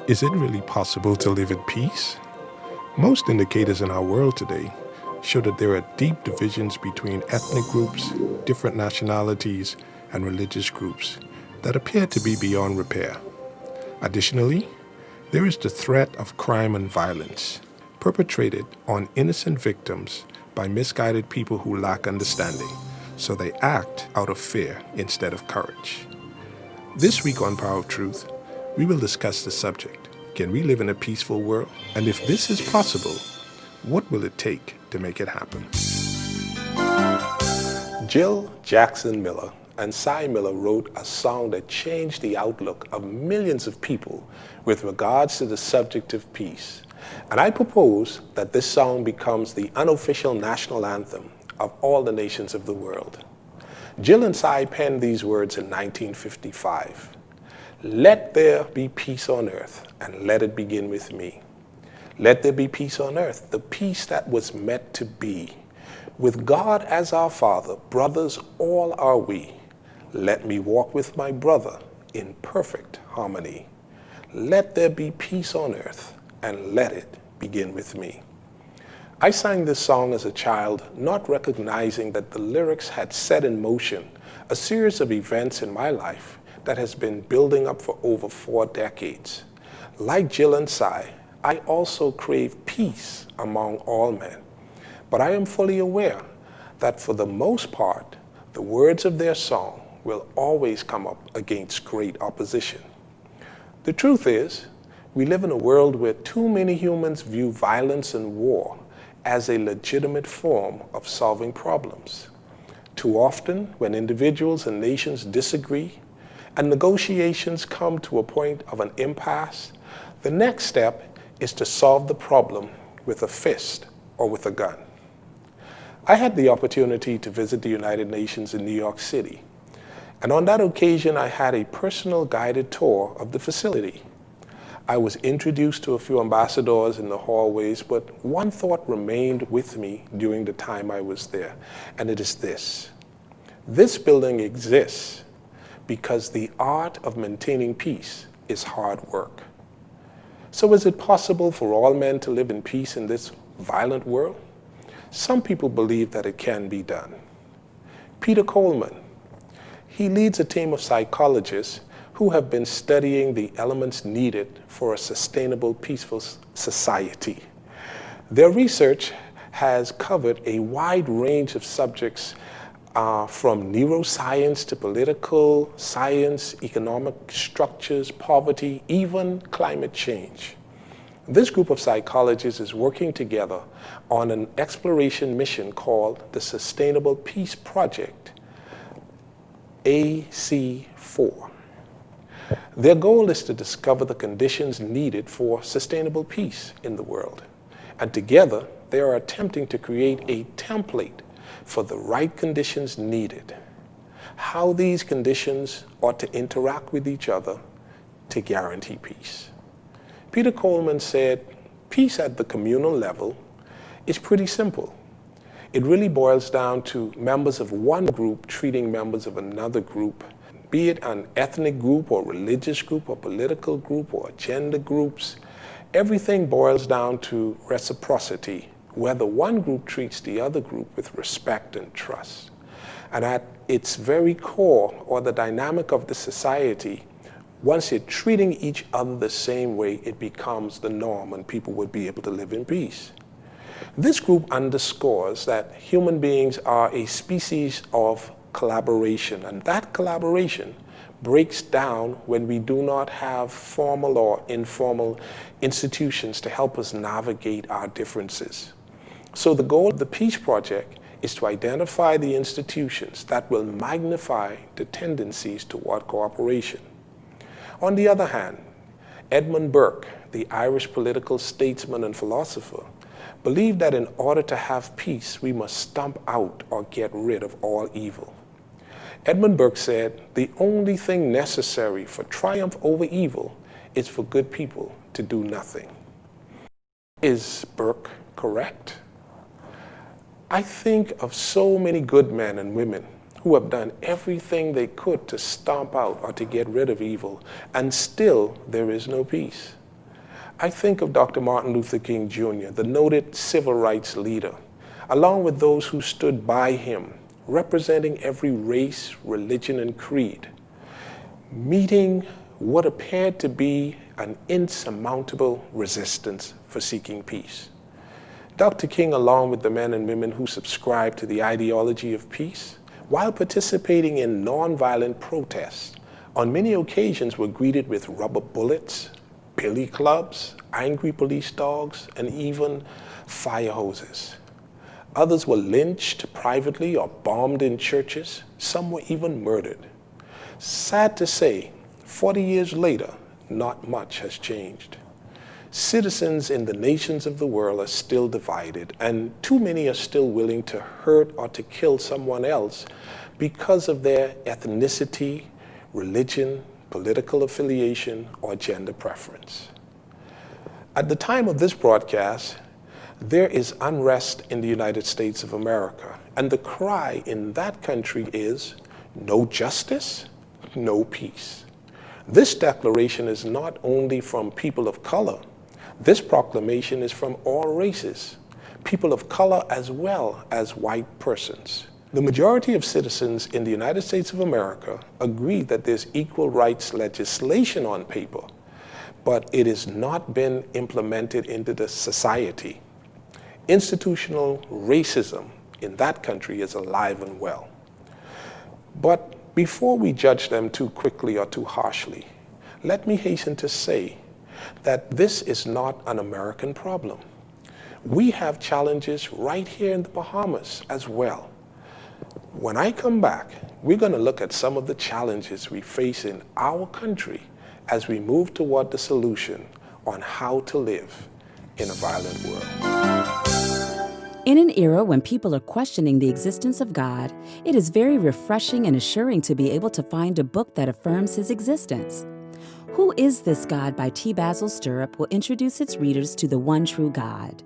Is it really possible to live in peace? Most indicators in our world today show that there are deep divisions between ethnic groups, different nationalities, and religious groups that appear to be beyond repair. Additionally, there is the threat of crime and violence perpetrated on innocent victims by misguided people who lack understanding, so they act out of fear instead of courage. This week on Power of Truth, we will discuss the subject. Can we live in a peaceful world? And if this is possible, what will it take to make it happen? Jill Jackson Miller and Cy Miller wrote a song that changed the outlook of millions of people with regards to the subject of peace. And I propose that this song becomes the unofficial national anthem of all the nations of the world. Jill and Cy penned these words in 1955. Let there be peace on earth, and let it begin with me. Let there be peace on earth, the peace that was meant to be. With God as our Father, brothers all are we. Let me walk with my brother in perfect harmony. Let there be peace on earth, and let it begin with me. I sang this song as a child, not recognizing that the lyrics had set in motion a series of events in my life that has been building up for over 4 decades. Like Jill and Cy, I also crave peace among all men. But I am fully aware that for the most part, the words of their song will always come up against great opposition. The truth is, we live in a world where too many humans view violence and war as a legitimate form of solving problems. Too often, when individuals and nations disagree and negotiations come to a point of an impasse, the next step is to solve the problem with a fist or with a gun. I had the opportunity to visit the United Nations in New York City, and on that occasion I had a personal guided tour of the facility. I was introduced to a few ambassadors in the hallways, but one thought remained with me during the time I was there, and it is this. This building exists because the art of maintaining peace is hard work. So is it possible for all men to live in peace in this violent world? Some people believe that it can be done. Peter Coleman, he leads a team of psychologists who have been studying the elements needed for a sustainable, peaceful society. Their research has covered a wide range of subjects from neuroscience to political science, economic structures, poverty, even climate change. This group of psychologists is working together on an exploration mission called the Sustainable Peace Project, AC4. Their goal is to discover the conditions needed for sustainable peace in the world. And together, they are attempting to create a template for the right conditions needed, how these conditions ought to interact with each other to guarantee peace. Peter Coleman said, peace at the communal level is pretty simple. It really boils down to members of one group treating members of another group, be it an ethnic group or religious group or political group or gender groups. Everything boils down to reciprocity, whether one group treats the other group with respect and trust. And at its very core, or the dynamic of the society, once you're treating each other the same way, it becomes the norm and people would be able to live in peace. This group underscores that human beings are a species of collaboration, and that collaboration breaks down when we do not have formal or informal institutions to help us navigate our differences. So the goal of the Peace Project is to identify the institutions that will magnify the tendencies toward cooperation. On the other hand, Edmund Burke, the Irish political statesman and philosopher, believed that in order to have peace, we must stomp out or get rid of all evil. Edmund Burke said, the only thing necessary for triumph over evil is for good people to do nothing. Is Burke correct? I think of so many good men and women who have done everything they could to stomp out or to get rid of evil, and still there is no peace. I think of Dr. Martin Luther King Jr., the noted civil rights leader, along with those who stood by him, representing every race, religion, and creed, meeting what appeared to be an insurmountable resistance for seeking peace. Dr. King, along with the men and women who subscribed to the ideology of peace, while participating in nonviolent protests, on many occasions were greeted with rubber bullets, billy clubs, angry police dogs, and even fire hoses. Others were lynched privately or bombed in churches. Some were even murdered. Sad to say, 40 years later, not much has changed. Citizens in the nations of the world are still divided, and too many are still willing to hurt or to kill someone else because of their ethnicity, religion, political affiliation, or gender preference. At the time of this broadcast, there is unrest in the United States of America, and the cry in that country is, no justice, no peace. This declaration is not only from people of color. This proclamation is from all races, people of color as well as white persons. The majority of citizens in the United States of America agree that there's equal rights legislation on paper, but it has not been implemented into the society. Institutional racism in that country is alive and well. But before we judge them too quickly or too harshly, let me hasten to say that this is not an American problem. We have challenges right here in the Bahamas as well. When I come back, we're going to look at some of the challenges we face in our country as we move toward the solution on how to live in a violent world. In an era when people are questioning the existence of God, it is very refreshing and assuring to be able to find a book that affirms His existence. Who is This God by T. Basil Sturrup will introduce its readers to the one true God.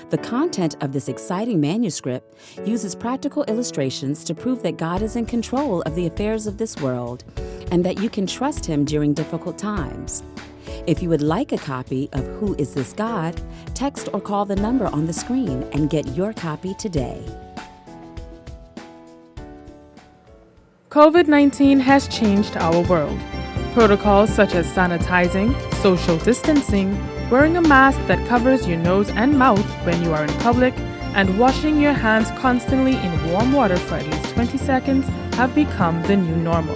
The content of this exciting manuscript uses practical illustrations to prove that God is in control of the affairs of this world and that you can trust Him during difficult times. If you would like a copy of Who is This God, text or call the number on the screen and get your copy today. COVID-19 has changed our world. Protocols such as sanitizing, social distancing, wearing a mask that covers your nose and mouth when you are in public, and washing your hands constantly in warm water for at least 20 seconds have become the new normal.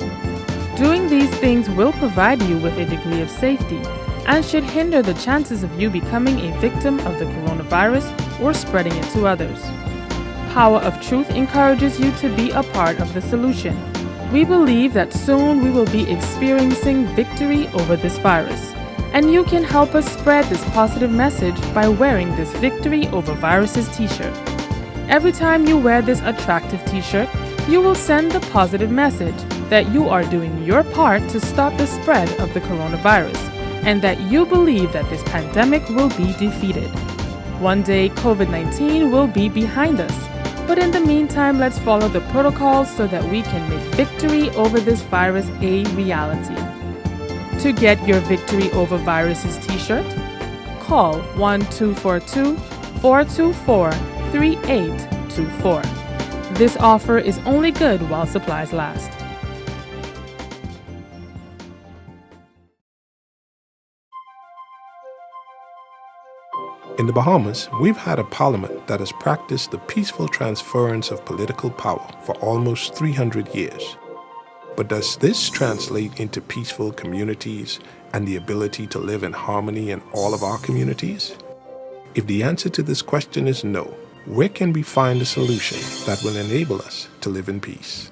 Doing these things will provide you with a degree of safety and should hinder the chances of you becoming a victim of the coronavirus or spreading it to others. Power of Truth encourages you to be a part of the solution. We believe that soon we will be experiencing victory over this virus, and you can help us spread this positive message by wearing this Victory Over Viruses t-shirt. Every time you wear this attractive t-shirt, you will send the positive message that you are doing your part to stop the spread of the coronavirus, and that you believe that this pandemic will be defeated. One day, COVID-19 will be behind us. But in the meantime, let's follow the protocols so that we can make victory over this virus a reality. To get your Victory Over Viruses t-shirt, call 1-242-424-3824. This offer is only good while supplies last. In the Bahamas, we've had a parliament that has practiced the peaceful transference of political power for almost 300 years. But does this translate into peaceful communities and the ability to live in harmony in all of our communities? If the answer to this question is no, where can we find a solution that will enable us to live in peace?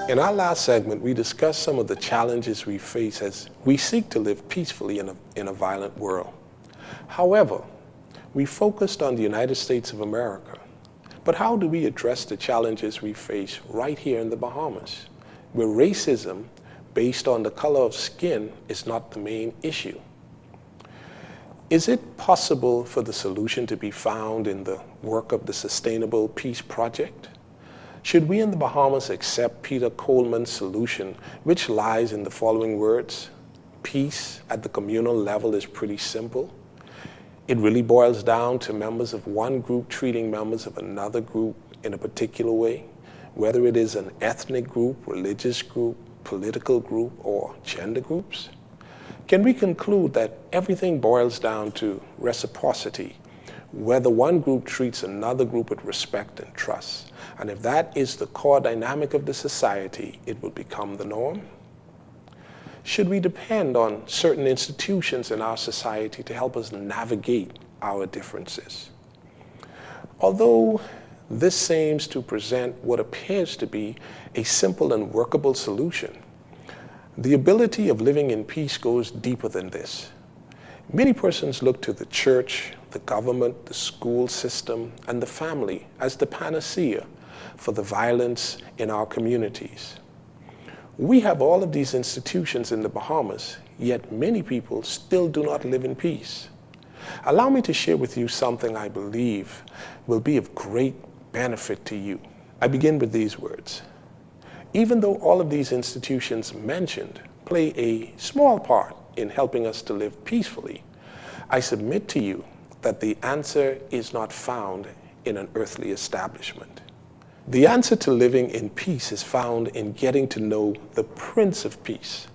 In our last segment, we discussed some of the challenges we face as we seek to live peacefully in a violent world. However, we focused on the United States of America. But how do we address the challenges we face right here in the Bahamas, where racism based on the color of skin is not the main issue? Is it possible for the solution to be found in the work of the Sustainable Peace Project? Should we in the Bahamas accept Peter Coleman's solution, which lies in the following words? peace at the communal level is pretty simple. It really boils down to members of one group treating members of another group in a particular way, whether it is an ethnic group, religious group, political group, or gender groups. Can we conclude that everything boils down to reciprocity, whether one group treats another group with respect and trust? And if that is the core dynamic of the society, it will become the norm. Should we depend on certain institutions in our society to help us navigate our differences? Although this seems to present what appears to be a simple and workable solution, the ability of living in peace goes deeper than this. Many persons look to the church, the government, the school system, and the family as the panacea for the violence in our communities. We have all of these institutions in the Bahamas, yet many people still do not live in peace. Allow me to share with you something I believe will be of great benefit to you. I begin with these words. Even though all of these institutions mentioned play a small part in helping us to live peacefully, I submit to you that the answer is not found in an earthly establishment. The answer to living in peace is found in getting to know the Prince of Peace.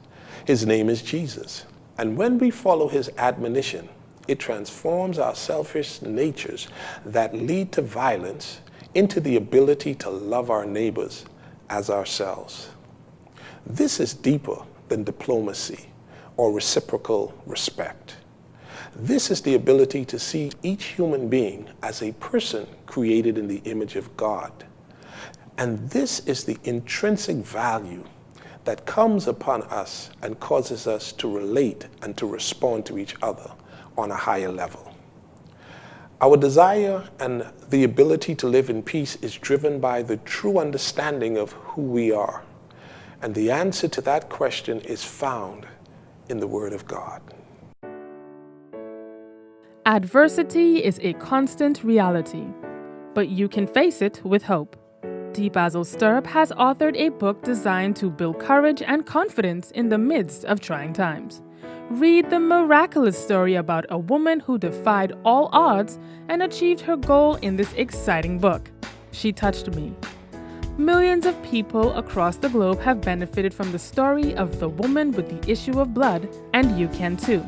His name is Jesus. And when we follow his admonition, it transforms our selfish natures that lead to violence into the ability to love our neighbors as ourselves. This is deeper than diplomacy or reciprocal respect. This is the ability to see each human being as a person created in the image of God. And this is the intrinsic value that comes upon us and causes us to relate and to respond to each other on a higher level. Our desire and the ability to live in peace is driven by the true understanding of who we are. And the answer to that question is found in the Word of God. Adversity is a constant reality, but you can face it with hope. Basil Sturrup has authored a book designed to build courage and confidence in the midst of trying times. Read the miraculous story about a woman who defied all odds and achieved her goal in this exciting book. She touched me. Millions of people across the globe have benefited from the story of the woman with the issue of blood, and you can too.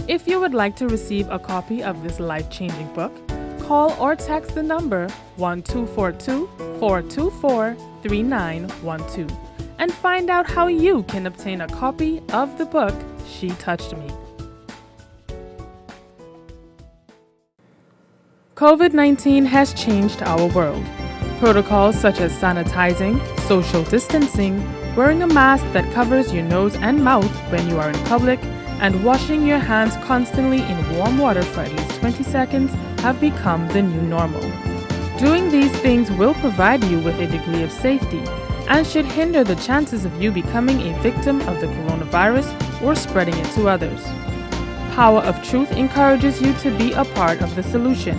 If you would like to receive a copy of this life-changing book, call or text the number 1242-424-3912 and find out how you can obtain a copy of the book She Touched Me. COVID-19 has changed our world. Protocols such as sanitizing, social distancing, wearing a mask that covers your nose and mouth when you are in public, and washing your hands constantly in warm water for at least 20 seconds have become the new normal. Doing these things will provide you with a degree of safety and should hinder the chances of you becoming a victim of the coronavirus or spreading it to others. Power of Truth encourages you to be a part of the solution.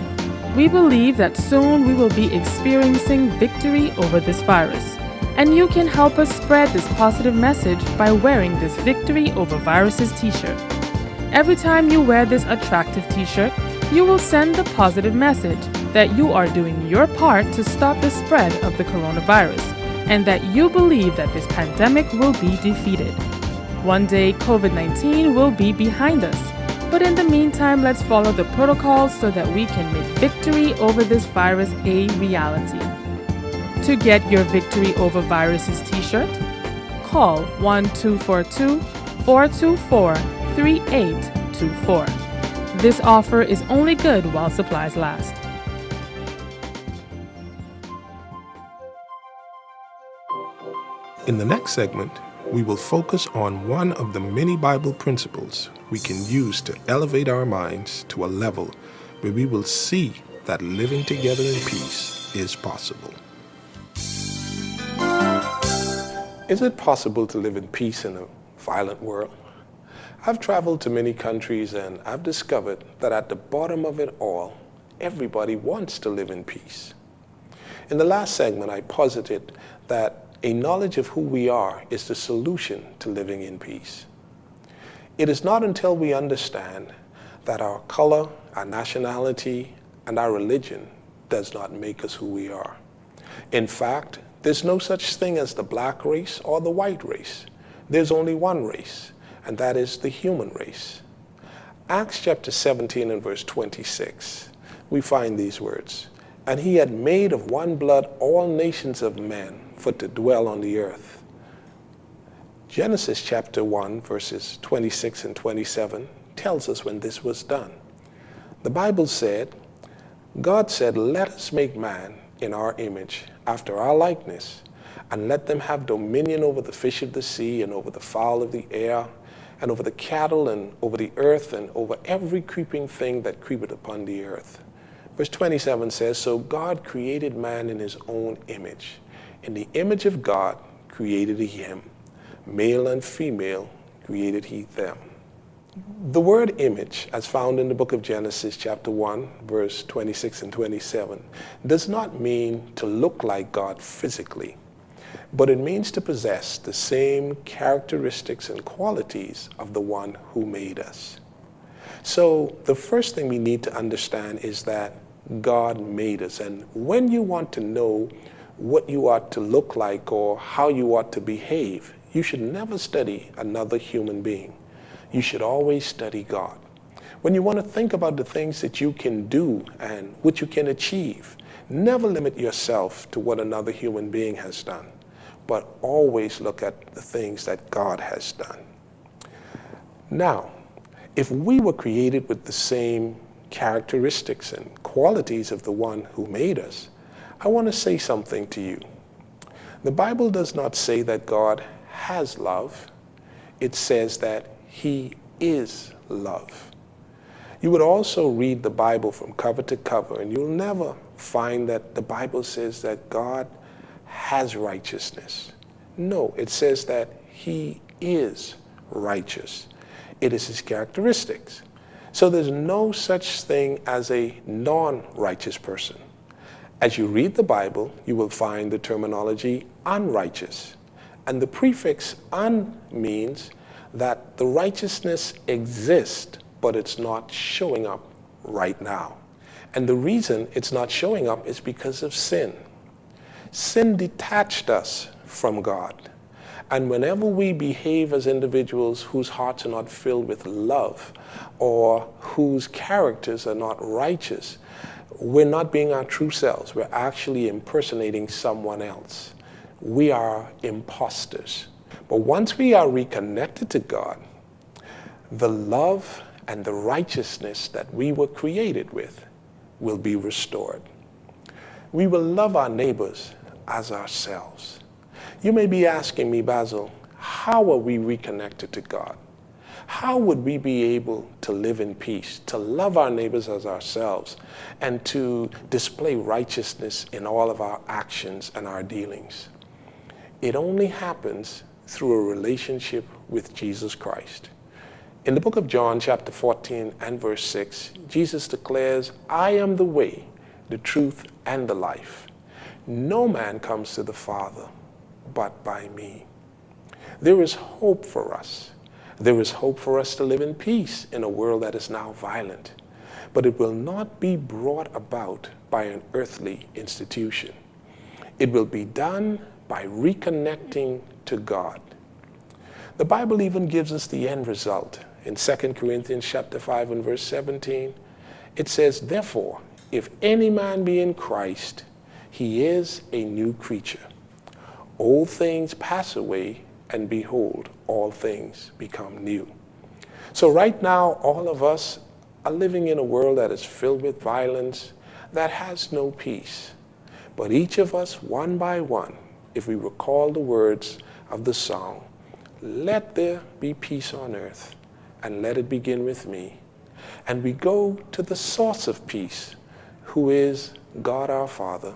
We believe that soon we will be experiencing victory over this virus, and you can help us spread this positive message by wearing this Victory Over Viruses t-shirt. Every time you wear this attractive t-shirt, you will send the positive message that you are doing your part to stop the spread of the coronavirus and that you believe that this pandemic will be defeated. One day, COVID-19 will be behind us, but in the meantime, let's follow the protocols so that we can make victory over this virus a reality. To get your Victory Over Viruses t-shirt, call 1-242-424-3824. This offer is only good while supplies last. In the next segment, we will focus on one of the many Bible principles we can use to elevate our minds to a level where we will see that living together in peace is possible. Is it possible to live in peace in a violent world? I've traveled to many countries and I've discovered that at the bottom of it all, everybody wants to live in peace. In the last segment, I posited that a knowledge of who we are is the solution to living in peace. It is not until we understand that our color, our nationality, and our religion does not make us who we are. In fact, there's no such thing as the black race or the white race. There's only one race, and that is the human race. Acts chapter 17 and verse 26, we find these words, "And he had made of one blood all nations of men for to dwell on the earth." Genesis chapter 1 verses 26 and 27 tells us when this was done. The Bible said, God said, "Let us make man in our image, after our likeness, and let them have dominion over the fish of the sea, and over the fowl of the air, and over the cattle, and over the earth, and over every creeping thing that creepeth upon the earth." Verse 27 says, "So God created man in his own image. In the image of God created he him. Male and female created he them." The word image, as found in the book of Genesis chapter 1, verse 26 and 27, does not mean to look like God physically, but it means to possess the same characteristics and qualities of the one who made us. So the first thing we need to understand is that God made us. And when you want to know what you ought to look like or how you ought to behave, you should never study another human being. You should always study God. When you want to think about the things that you can do and what you can achieve, never limit yourself to what another human being has done, but always look at the things that God has done. Now, if we were created with the same characteristics and qualities of the one who made us, I want to say something to you. The Bible does not say that God has love. It says that he is love. You would also read the Bible from cover to cover, and you'll never find that the Bible says that God has righteousness. No, it says that he is righteous. It is his characteristics. So there's no such thing as a non-righteous person. As you read the Bible, you will find the terminology unrighteous. And the prefix un means that the righteousness exists, but it's not showing up right now. And the reason it's not showing up is because of sin. Sin detached us from God. And whenever we behave as individuals whose hearts are not filled with love or whose characters are not righteous, we're not being our true selves. We're actually impersonating someone else. We are imposters. But once we are reconnected to God, the love and the righteousness that we were created with will be restored. We will love our neighbors as ourselves. You may be asking me, Basil, how are we reconnected to God? How would we be able to live in peace, to love our neighbors as ourselves, and to display righteousness in all of our actions and our dealings? It only happens through a relationship with Jesus Christ. In the book of John, chapter 14 and verse 6, Jesus declares, "I am the way, the truth, and the life. No man comes to the Father but by me." There is hope for us. There is hope for us to live in peace in a world that is now violent. But it will not be brought about by an earthly institution. It will be done by reconnecting to God. The Bible even gives us the end result. In 2 Corinthians chapter 5 and verse 17, it says, "Therefore, if any man be in Christ, he is a new creature. Old things pass away, and behold, all things become new." So right now, all of us are living in a world that is filled with violence, that has no peace. But each of us, one by one, if we recall the words of the song, "Let there be peace on earth, and let it begin with me," and we go to the source of peace, who is God our Father,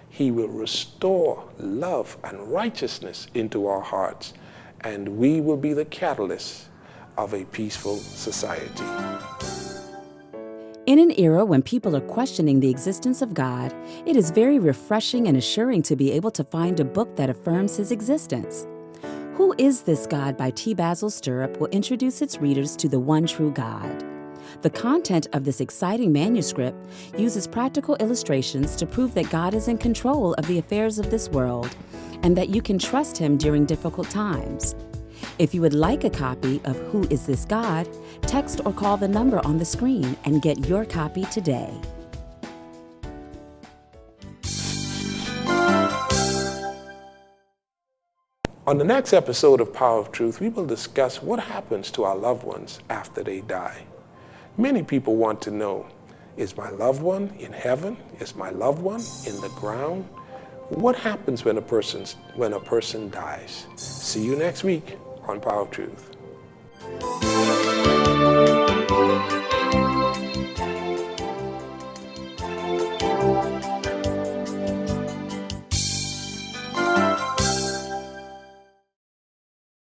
he will restore love and righteousness into our hearts, and we will be the catalyst of a peaceful society. In an era when people are questioning the existence of God, it is very refreshing and assuring to be able to find a book that affirms his existence. Who is This God by T. Basil Sturrup will introduce its readers to the one true God. The content of this exciting manuscript uses practical illustrations to prove that God is in control of the affairs of this world and that you can trust Him during difficult times. If you would like a copy of Who is This God, text or call the number on the screen and get your copy today. On the next episode of Power of Truth, we will discuss what happens to our loved ones after they die. Many people want to know, is my loved one in heaven? Is my loved one in the ground? What happens when a person dies? See you next week on Power of Truth.